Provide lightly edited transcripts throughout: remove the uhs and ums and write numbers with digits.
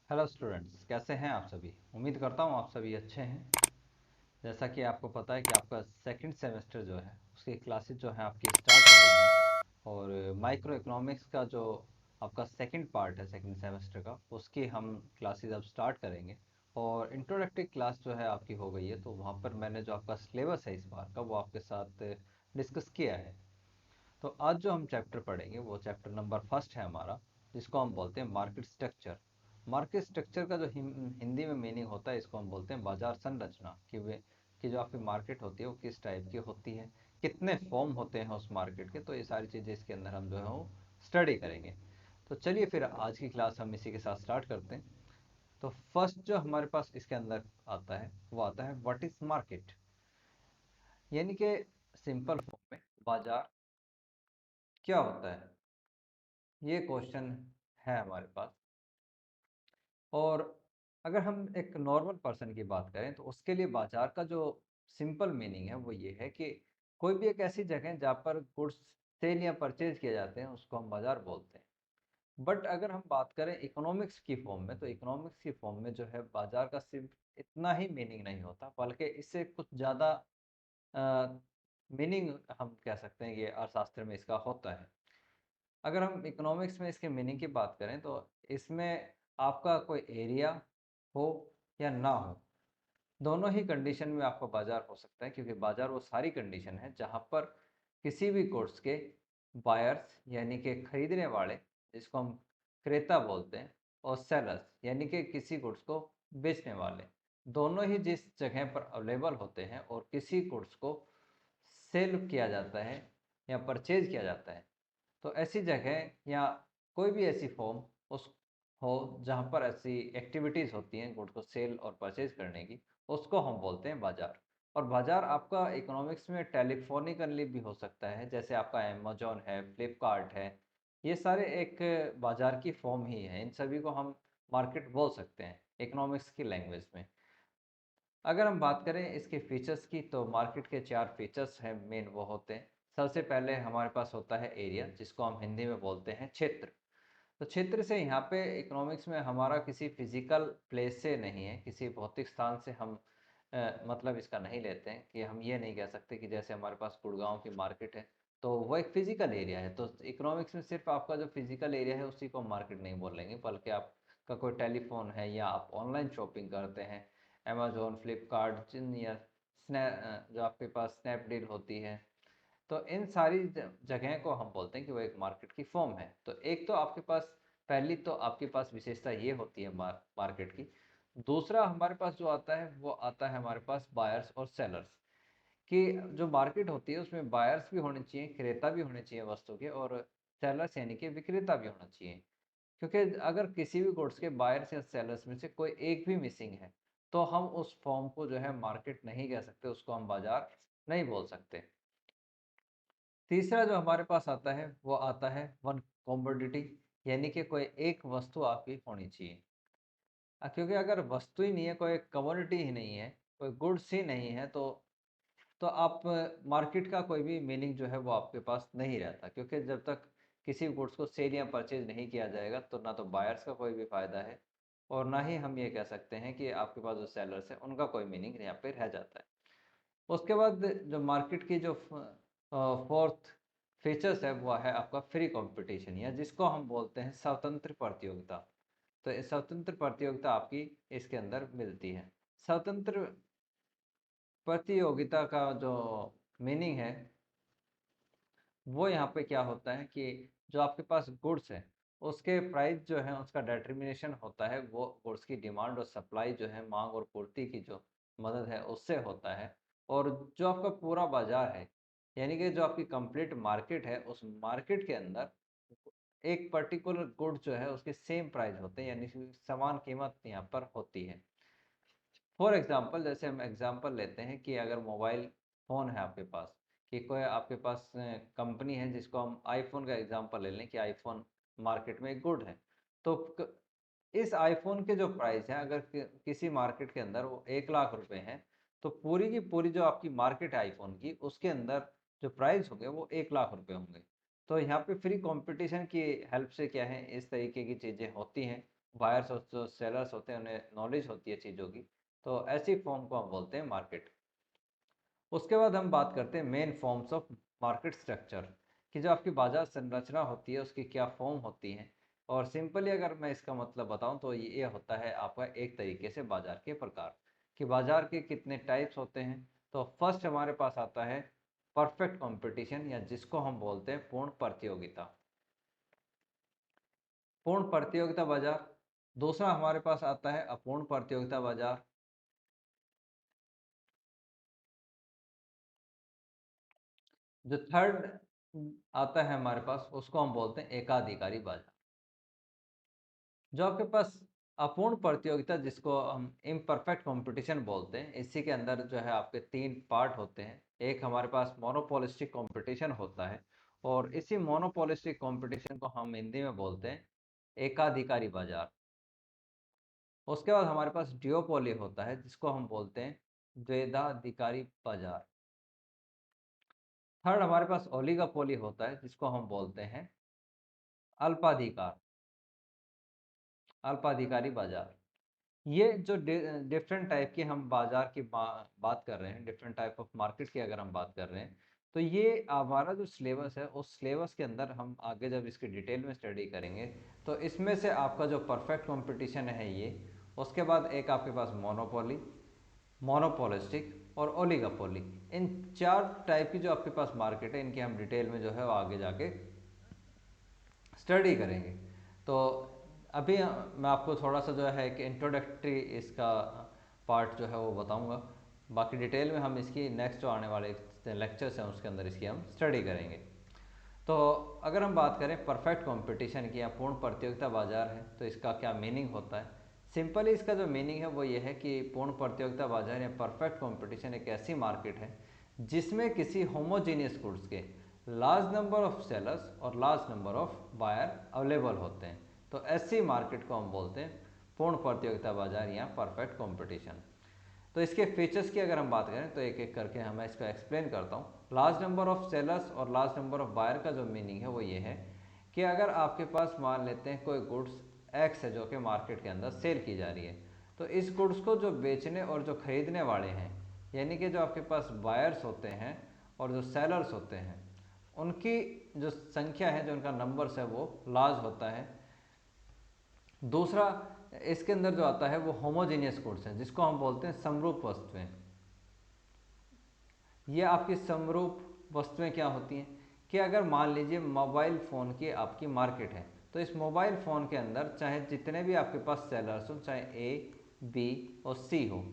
Hello students, कैसे हैं आप सभी। उम्मीद करता हूँ आप सभी अच्छे हैं। जैसा कि आपको पता है कि आपका सेकंड सेमेस्टर जो है उसकी क्लासेस जो है आपकी स्टार्ट हो गई हैं। और माइक्रो इकोनॉमिक्स का जो आपका सेकंड पार्ट है सेकंड सेमेस्टर का, उसकी हम क्लासेस अब स्टार्ट करेंगे। और इंट्रोडक्टरी क्लास जो है आपकी हो गई है, तो वहाँ पर मैंने जो आपका सिलेबस है इस बार का वो आपके साथ डिस्कस किया है। तो आज जो हम चैप्टर पढ़ेंगे वो चैप्टर नंबर फर्स्ट है हमारा, जिसको हम बोलते हैं मार्केट स्ट्रक्चर। मार्केट स्ट्रक्चर का जो हिंदी में मीनिंग होता है, इसको हम बोलते हैं बाजार संरचना। कि जो आपकी मार्केट होती है वो किस टाइप की होती है, कितने फॉर्म होते हैं उस मार्केट के। तो ये सारी चीज़ें इसके अंदर हम जो है वो स्टडी करेंगे। तो चलिए फिर आज की क्लास हम इसी के साथ स्टार्ट करते हैं। तो फर्स्ट जो हमारे पास इसके अंदर आता है वो आता है व्हाट इज मार्केट। यानी कि सिंपल फॉर्म में बाजार क्या होता है, ये क्वेश्चन है हमारे पास। और अगर हम एक नॉर्मल पर्सन की बात करें तो उसके लिए बाजार का जो सिंपल मीनिंग है वो ये है कि कोई भी एक ऐसी जगह है जहाँ पर गुड्स सेल या परचेज किए जाते हैं, उसको हम बाजार बोलते हैं। बट अगर हम बात करें इकोनॉमिक्स की फॉर्म में, तो इकोनॉमिक्स की फॉर्म में जो है बाजार का सिर्फ इतना ही मीनिंग नहीं होता, बल्कि इससे कुछ ज़्यादा मीनिंग हम कह सकते हैं ये अर्थशास्त्र में इसका होता है। अगर हम इकोनॉमिक्स में इसके मीनिंग की बात करें तो इसमें आपका कोई एरिया हो या ना हो, दोनों ही कंडीशन में आपका बाजार हो सकता है। क्योंकि बाजार वो सारी कंडीशन है जहाँ पर किसी भी गुड्स के बायर्स यानी कि खरीदने वाले, जिसको हम क्रेता बोलते हैं, और सेलर्स यानी कि किसी गुड्स को बेचने वाले, दोनों ही जिस जगह पर अवेलेबल होते हैं और किसी गुड्स को सेल किया जाता है या परचेज किया जाता है, तो ऐसी जगह या कोई भी ऐसी फॉर्म उस हो जहाँ पर ऐसी एक्टिविटीज़ होती हैं गुड को सेल और परचेज करने की, उसको हम बोलते हैं बाजार। और बाजार आपका इकोनॉमिक्स में टेलीफोनिकली भी हो सकता है, जैसे आपका अमेजोन है, फ्लिपकार्ट है। ये सारे एक बाजार की फॉर्म ही है, इन सभी को हम मार्केट बोल सकते हैं इकोनॉमिक्स की लैंग्वेज में। अगर हम बात करें इसके फीचर्स की, तो मार्केट के चार फीचर्स हैं मेन, वो होते हैं। सबसे पहले हमारे पास होता है एरिया, जिसको हम हिंदी में बोलते हैं क्षेत्र। तो क्षेत्र से यहाँ पे इकोनॉमिक्स में हमारा किसी फिजिकल प्लेस से नहीं है, किसी भौतिक स्थान से हम मतलब इसका नहीं लेते हैं। कि हम ये नहीं कह सकते कि जैसे हमारे पास गुड़गांव की मार्केट है तो वो एक फिजिकल एरिया है। तो इकोनॉमिक्स में सिर्फ आपका जो फिजिकल एरिया है उसी को हम मार्केट नहीं बोलेंगे, बल्कि आपका कोई टेलीफोन है या आप ऑनलाइन शॉपिंग करते हैं, अमेजोन, फ्लिपकार्ट, जिन या जो आपके पास स्नैपडील होती है, तो इन सारी जगह को हम बोलते हैं कि वो एक मार्केट की फॉर्म है। तो एक तो आपके पास, पहली तो आपके पास विशेषता ये होती है मार्केट की। दूसरा हमारे पास जो आता है वो आता है हमारे पास बायर्स और सेलर्स की। जो मार्केट होती है उसमें बायर्स भी होने चाहिए, क्रेता भी होने चाहिए वस्तु के, और सेलर्स यानी कि विक्रेता भी होना चाहिए। क्योंकि अगर किसी भी गुड्स के बायर्स या सेलर्स में से कोई एक भी मिसिंग है, तो हम उस फॉर्म को जो है मार्केट नहीं कह सकते, उसको हम बाजार नहीं बोल सकते। तीसरा जो हमारे पास आता है वो आता है वन कॉमोडिटी, यानी कि कोई एक वस्तु आपकी होनी चाहिए। क्योंकि अगर वस्तु ही नहीं है, कोई कमोडिटी ही नहीं है, कोई गुड्स ही नहीं है, तो आप मार्केट का कोई भी मीनिंग जो है वो आपके पास नहीं रहता। क्योंकि जब तक किसी गुड्स को सेल या परचेज नहीं किया जाएगा, तो ना तो बायर्स का कोई भी फायदा है, और ना ही हम ये कह सकते हैं कि आपके पास जो सेलर्स है उनका कोई मीनिंग यहाँ पे रह जाता है। उसके बाद जो मार्केट की जो फोर्थ फीचर्स है वो है आपका फ्री कंपटीशन, या जिसको हम बोलते हैं स्वतंत्र प्रतियोगिता। तो ये स्वतंत्र प्रतियोगिता आपकी इसके अंदर मिलती है। स्वतंत्र प्रतियोगिता का जो मीनिंग है वो यहाँ पे क्या होता है कि जो आपके पास गुड्स है उसके प्राइस जो है उसका डिटर्मिनेशन होता है, वो गुड्स की डिमांड और सप्लाई जो है, मांग और पूर्ति की जो मदद है उससे होता है। और जो आपका पूरा बाजार है, यानी कि जो आपकी कंप्लीट मार्केट है, उस मार्केट के अंदर एक पर्टिकुलर गुड जो है उसके सेम प्राइस होते हैं, यानी कि समान कीमत यहाँ पर होती है। फॉर एग्जाम्पल, जैसे हम एग्जाम्पल लेते हैं कि अगर मोबाइल फ़ोन है आपके पास, कि कोई आपके पास कंपनी है, जिसको हम आईफोन का एग्जाम्पल ले लें कि आईफोन मार्केट में एक गुड है। तो इस आईफोन के जो प्राइस है, अगर किसी मार्केट के अंदर वो 1 लाख रुपए हैं, तो पूरी की पूरी जो आपकी मार्केट है आईफोन की, उसके अंदर जो प्राइस होंगे वो 1 लाख रुपए होंगे। तो यहाँ पे फ्री कंपटीशन की हेल्प से क्या है, इस तरीके की चीज़ें होती हैं बायर्स और जो सेलर्स होते हैं उन्हें नॉलेज होती है चीज़ों की, तो ऐसी फॉर्म को हम बोलते हैं मार्केट। उसके बाद हम बात करते हैं main forms of market structure, कि जो आपकी बाजार संरचना होती है उसकी क्या फॉर्म होती हैं। और सिंपली अगर मैं इसका मतलब बताऊं तो ये होता है आपका एक तरीके से बाजार के प्रकार, कि बाजार के कितने टाइप्स होते हैं। तो फर्स्ट हमारे पास आता है परफेक्ट कंपटीशन, या जिसको हम बोलते हैं पूर्ण प्रतियोगिता, पूर्ण प्रतियोगिता बाजार। दूसरा हमारे पास आता है अपूर्ण प्रतियोगिता बाजार। जो थर्ड आता है हमारे पास उसको हम बोलते हैं एकाधिकारी बाजार। जो आपके पास अपूर्ण प्रतियोगिता, जिसको हम इम्परफेक्ट कंपटीशन बोलते हैं, इसी के अंदर जो है आपके तीन पार्ट होते हैं। एक हमारे पास मोनोपोलिस्टिक कंपटीशन होता है, और इसी मोनोपोलिस्टिक कंपटीशन को हम हिंदी में बोलते हैं एकाधिकारी बाजार। उसके बाद हमारे पास डियोपोली होता है, जिसको हम बोलते हैं द्वैधाधिकारी बाजार। थर्ड हमारे पास ओलिगोपोली होता है, जिसको हम बोलते हैं अल्पाधिकार अल्पाधिकारी बाजार। ये जो डिफरेंट टाइप की हम बाजार की बात कर रहे हैं, डिफरेंट टाइप ऑफ मार्केट की अगर हम बात कर रहे हैं, तो ये हमारा जो सिलेबस है उस सिलेबस के अंदर हम आगे जब इसकी डिटेल में स्टडी करेंगे, तो इसमें से आपका जो परफेक्ट कंपटीशन है ये, उसके बाद एक आपके पास मोनोपोली, मोनोपोलिस्टिक और ओलिगोपोली, इन चार टाइप की जो आपके पास मार्केट है, इनकी हम डिटेल में जो है वो आगे जाके स्टडी करेंगे। तो अभी मैं आपको थोड़ा सा जो है कि इंट्रोडक्टरी इसका पार्ट जो है वो बताऊंगा। बाकी डिटेल में हम इसकी नेक्स्ट जो आने वाले लेक्चर्स हैं उसके अंदर इसकी हम स्टडी करेंगे। तो अगर हम बात करें परफेक्ट कंपटीशन की या पूर्ण प्रतियोगिता बाजार है, तो इसका क्या मीनिंग होता है। सिंपली इसका जो मीनिंग है वो ये है कि पूर्ण प्रतियोगिता बाजार या परफेक्ट कंपटीशन एक ऐसी मार्केट है जिसमें किसी होमोजीनियस गुड्स के लार्ज नंबर ऑफ सेलर्स और large number of buyer available होते हैं। तो ऐसी मार्केट को हम बोलते हैं पूर्ण प्रतियोगिता बाजार या परफेक्ट कंपटीशन। तो इसके फीचर्स की अगर हम बात करें तो एक एक करके मैं इसको एक्सप्लेन करता हूँ। लार्ज नंबर ऑफ सेलर्स और लार्ज नंबर ऑफ बायर का जो मीनिंग है वो ये है कि अगर आपके पास मान लेते हैं कोई गुड्स एक्स है जो कि मार्केट के अंदर सेल की जा रही है, तो इस गुड्स को जो बेचने और जो खरीदने वाले हैं, यानी कि जो आपके पास बायर्स होते हैं और जो सेलर्स होते हैं, उनकी जो संख्या है, जो उनका नंबर्स है वो लार्ज होता है। दूसरा इसके अंदर जो आता है वो होमोजीनियस गुड्स हैं, जिसको हम बोलते हैं समरूप वस्तुएं। ये आपकी समरूप वस्तुएं क्या होती हैं कि अगर मान लीजिए मोबाइल फ़ोन की आपकी मार्केट है, तो इस मोबाइल फ़ोन के अंदर चाहे जितने भी आपके पास सेलर्स हो, चाहे ए, बी और सी हो,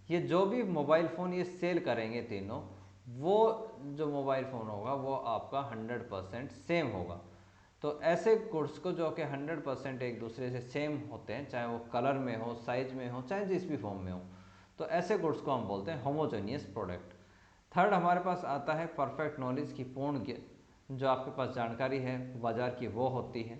ये जो भी मोबाइल फ़ोन ये सेल करेंगे तीनों, वो जो मोबाइल फ़ोन होगा वो आपका 100% सेम होगा। तो ऐसे गुड्स को जो कि 100% एक दूसरे से सेम होते हैं, चाहे वो कलर में हो, साइज में हो, चाहे जिस भी फॉर्म में हो, तो ऐसे गुड्स को हम बोलते हैं होमोजेनियस प्रोडक्ट। थर्ड हमारे पास आता है परफेक्ट नॉलेज की पूर्ण जो आपके पास जानकारी है बाजार की वो होती है।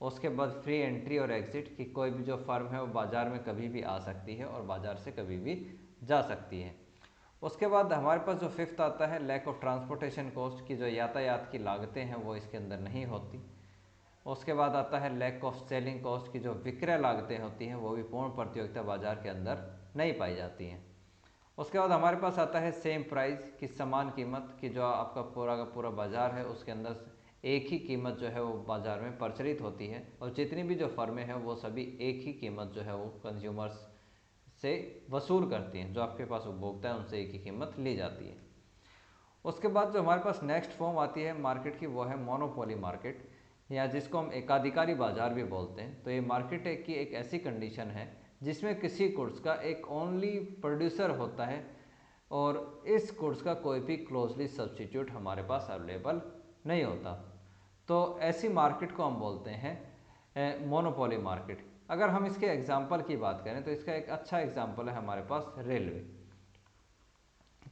उसके बाद फ्री एंट्री और एग्जिट, कि कोई भी जो फर्म है वो बाज़ार में कभी भी आ सकती है और बाज़ार से कभी भी जा सकती है। उसके बाद हमारे पास जो फिफ्थ आता है लैक ऑफ ट्रांसपोर्टेशन कॉस्ट, की जो यातायात की लागतें हैं वो इसके अंदर नहीं होती। उसके बाद आता है लैक ऑफ सेलिंग कॉस्ट, की जो विक्रय लागतें होती हैं वो भी पूर्ण प्रतियोगिता बाजार के अंदर नहीं पाई जाती हैं। उसके बाद हमारे पास आता है सेम प्राइस, की समान कीमत, की जो आपका पूरा का पूरा बाजार है उसके अंदर एक ही कीमत जो है वो बाजार में प्रचलित होती है, और जितनी भी जो फर्में हैं वो सभी एक ही कीमत जो है वो कंज्यूमर्स से वसूल करती हैं, जो आपके पास उपभोक्ता है उनसे एक ही कीमत ली जाती है। उसके बाद जो हमारे पास नेक्स्ट फॉर्म आती है मार्केट की वो है मोनोपोली मार्केट, या जिसको हम एकाधिकारी बाजार भी बोलते हैं। तो ये मार्केट की एक ऐसी कंडीशन है जिसमें किसी गुड्स का एक ओनली प्रोड्यूसर होता है, और इस गुड्स का कोई भी क्लोजली सब्सटीट्यूट हमारे पास अवेलेबल नहीं होता। तो ऐसी मार्केट को हम बोलते हैं मोनोपोली मार्केट। अगर हम इसके एग्जाम्पल की बात करें तो इसका एक अच्छा एग्जाम्पल है हमारे पास रेलवे।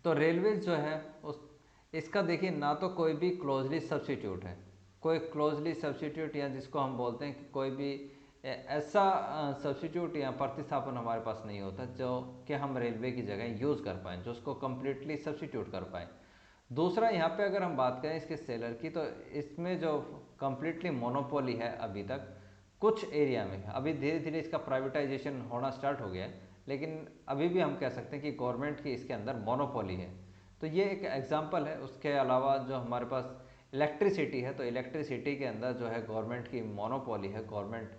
तो रेलवे जो है उस इसका देखिए ना तो कोई भी क्लोजली सब्सिट्यूट है, कोई क्लोजली सब्सिट्यूट या जिसको हम बोलते हैं कि कोई भी ऐसा सब्सिट्यूट या प्रतिस्थापन हमारे पास नहीं होता जो कि हम रेलवे की जगह यूज़ कर पाएँ, जो उसको कम्प्लीटली सब्सिट्यूट कर पाएँ। दूसरा यहाँ पे अगर हम बात करें इसके सेलर की, तो इसमें जो कम्प्लीटली मोनोपोली है अभी तक, कुछ एरिया में। अभी धीरे धीरे इसका प्राइवेटाइजेशन होना स्टार्ट हो गया है, लेकिन अभी भी हम कह सकते हैं कि गवर्नमेंट की इसके अंदर मोनोपोली है। तो ये एक एग्जांपल है। उसके अलावा जो हमारे पास इलेक्ट्रिसिटी है, तो इलेक्ट्रिसिटी के अंदर जो है गवर्नमेंट की मोनोपोली है। गवर्नमेंट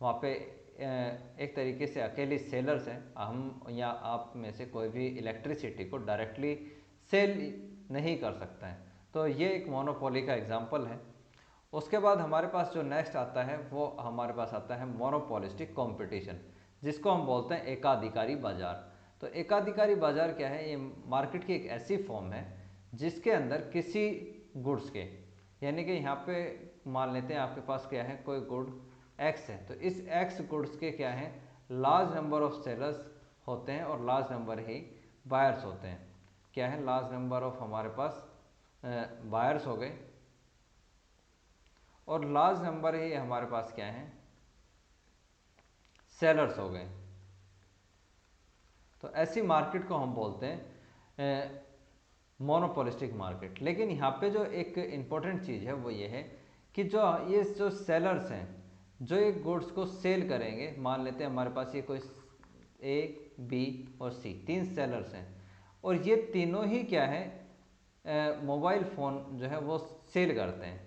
वहाँ पे एक तरीके से अकेली सेलर्स हैं। हम या आप में से कोई भी इलेक्ट्रिसिटी को डायरेक्टली सेल नहीं कर सकता है। तो ये एक मोनोपोली का एग्जांपल है। उसके बाद हमारे पास जो नेक्स्ट आता है वो हमारे पास आता है मोनोपोलिस्टिक कंपटीशन, जिसको हम बोलते हैं एकाधिकारी बाजार। तो एकाधिकारी बाजार क्या है? ये मार्केट की एक ऐसी फॉर्म है जिसके अंदर किसी गुड्स के, यानी कि यहाँ पे मान लेते हैं आपके पास क्या है, कोई गुड एक्स है, तो इस एक्स गुड्स के क्या है, लार्ज नंबर ऑफ सेलर्स होते हैं और लार्ज नंबर ही बायर्स होते हैं। क्या है? लार्ज नंबर ऑफ हमारे पास बायर्स हो गए और लार्ज नंबर ही हमारे पास क्या है, सेलर्स हो गए। तो ऐसी मार्केट को हम बोलते हैं मोनोपोलिस्टिक मार्केट। लेकिन यहाँ पे जो एक इम्पोर्टेंट चीज़ है वो ये है कि जो सेलर्स हैं, जो एक गुड्स को सेल करेंगे, मान लेते हैं हमारे पास ये कोई ए, बी और सी, तीन सेलर्स हैं, और ये तीनों ही क्या है, मोबाइल फ़ोन जो है वो सेल करते हैं।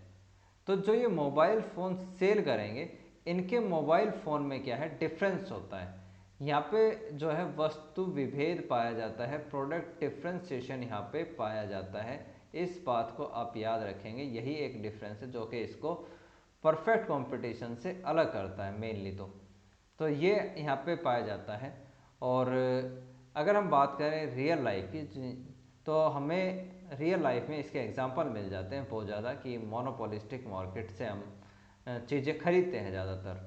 तो जो ये मोबाइल फ़ोन सेल करेंगे, इनके मोबाइल फ़ोन में क्या है, डिफरेंस होता है। यहाँ पे जो है वस्तु विभेद पाया जाता है, प्रोडक्ट डिफ्रेंसिएशन यहाँ पे पाया जाता है। इस बात को आप याद रखेंगे, यही एक डिफरेंस है जो कि इसको परफेक्ट कंपटीशन से अलग करता है मेनली। तो ये यहाँ पे पाया जाता है। और अगर हम बात करें रियल लाइफ की, तो हमें रियल लाइफ में इसके एग्जांपल मिल जाते हैं बहुत ज़्यादा कि मोनोपोलिस्टिक मार्केट से हम चीज़ें खरीदते हैं ज़्यादातर।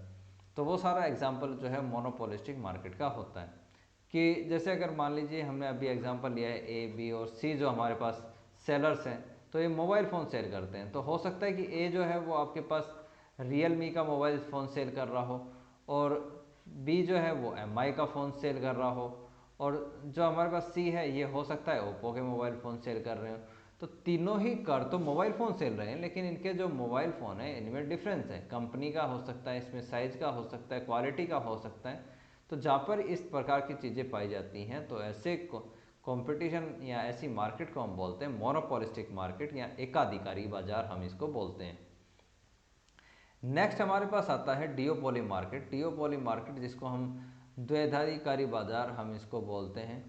तो वो सारा एग्जांपल जो है मोनोपोलिस्टिक मार्केट का होता है। कि जैसे अगर मान लीजिए हमने अभी एग्जांपल लिया है ए, बी और सी जो हमारे पास सेलर्स हैं, तो ये मोबाइल फ़ोन सेल करते हैं। तो हो सकता है कि ए जो है वो आपके पास रियलमी का मोबाइल फ़ोन सेल कर रहा हो, और बी जो है वो एमआई का फ़ोन सेल कर रहा हो, और जो हमारे पास सी है ये हो सकता है ओप्पो के मोबाइल फ़ोन सेल कर रहे हो। तो तीनों ही कर तो मोबाइल फ़ोन सेल रहे हैं, लेकिन इनके जो मोबाइल फ़ोन है इनमें डिफरेंस है। कंपनी का हो सकता है, इसमें साइज़ का हो सकता है, क्वालिटी का हो सकता है। तो जहाँ पर इस प्रकार की चीज़ें पाई जाती हैं, तो ऐसे कंपटीशन या ऐसी मार्केट को हम बोलते हैं मोनोपोलिस्टिक मार्केट या एकाधिकारी बाजार, हम इसको बोलते हैं। नेक्स्ट हमारे पास आता है डिओपोली मार्केट। डिओपोली मार्केट जिसको हम द्वैधाधिकारी बाजार हम इसको बोलते हैं।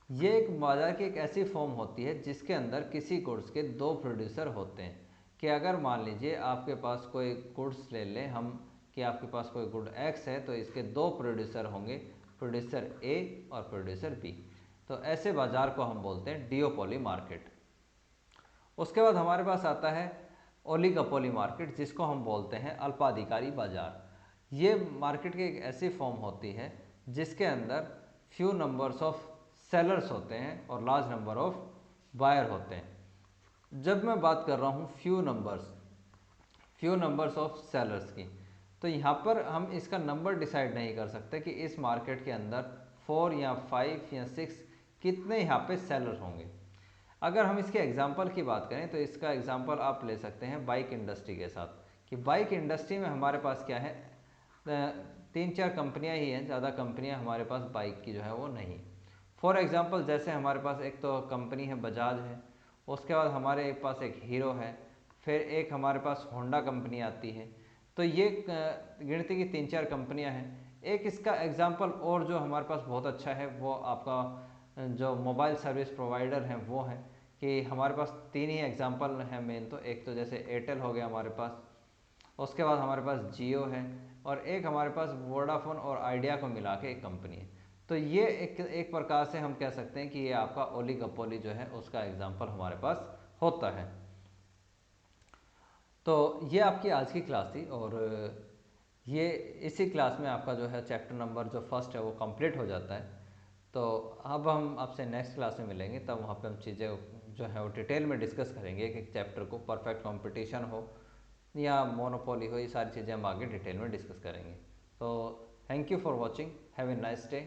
ये एक बाजार की एक ऐसी फॉर्म होती है जिसके अंदर किसी गुड्स के दो प्रोड्यूसर होते हैं। कि अगर मान लीजिए आपके पास कोई गुड्स ले लें हम, कि आपके पास कोई गुड एक्स है, तो इसके दो प्रोड्यूसर होंगे, प्रोड्यूसर ए और प्रोड्यूसर बी। तो ऐसे बाजार को हम बोलते हैं डिओपोली मार्केट। उसके बाद हमारे पास आता है ओलिगोपोली मार्केट, जिसको हम बोलते हैं अल्पाधिकारी बाजार। ये मार्केट की एक ऐसी फॉर्म होती है जिसके अंदर फ्यू नंबर्स ऑफ सेलर्स होते हैं और लार्ज नंबर ऑफ बायर होते हैं। जब मैं बात कर रहा हूँ फ्यू नंबर्स ऑफ सेलर्स की, तो यहाँ पर हम इसका नंबर डिसाइड नहीं कर सकते कि इस मार्केट के अंदर 4 या 5 या 6 कितने यहाँ पे सेलर होंगे। अगर हम इसके एग्जाम्पल की बात करें तो इसका एग्जाम्पल आप ले सकते हैं बाइक इंडस्ट्री के साथ। कि बाइक इंडस्ट्री में हमारे पास क्या है, 3-4 कंपनियां ही हैं, ज़्यादा कंपनियां हमारे पास बाइक की जो है वो नहीं। फॉर एग्जांपल जैसे हमारे पास एक तो कंपनी है बजाज है, उसके बाद हमारे पास एक हीरो है, फिर एक हमारे पास होंडा कंपनी आती है। तो ये गिनती की 3-4 कंपनियां हैं। एक इसका एग्जांपल और जो हमारे पास बहुत अच्छा है वो आपका जो मोबाइल सर्विस प्रोवाइडर हैं वो हैं। कि हमारे पास 3 ही एग्जांपल हैं मेन। तो एक तो जैसे एयरटेल हो गया हमारे पास, उसके बाद हमारे पास जियो है, और एक हमारे पास वोडाफोन और आइडिया को मिला के एक कंपनी है। तो ये एक प्रकार से हम कह सकते हैं कि ये आपका ओलिगोपोली जो है उसका एग्जांपल हमारे पास होता है। तो ये आपकी आज की क्लास थी, और ये इसी क्लास में आपका जो है चैप्टर नंबर जो फर्स्ट है वो कंप्लीट हो जाता है। तो अब हम आपसे नेक्स्ट क्लास में मिलेंगे, तब वहाँ पे हम चीज़ें जो है वो डिटेल में डिस्कस करेंगे। एक एक चैप्टर को, परफेक्ट कंपटीशन हो या मोनोपोली हो, ये सारी चीज़ें हम आगे डिटेल में डिस्कस करेंगे। तो thank you for watching, have a nice day.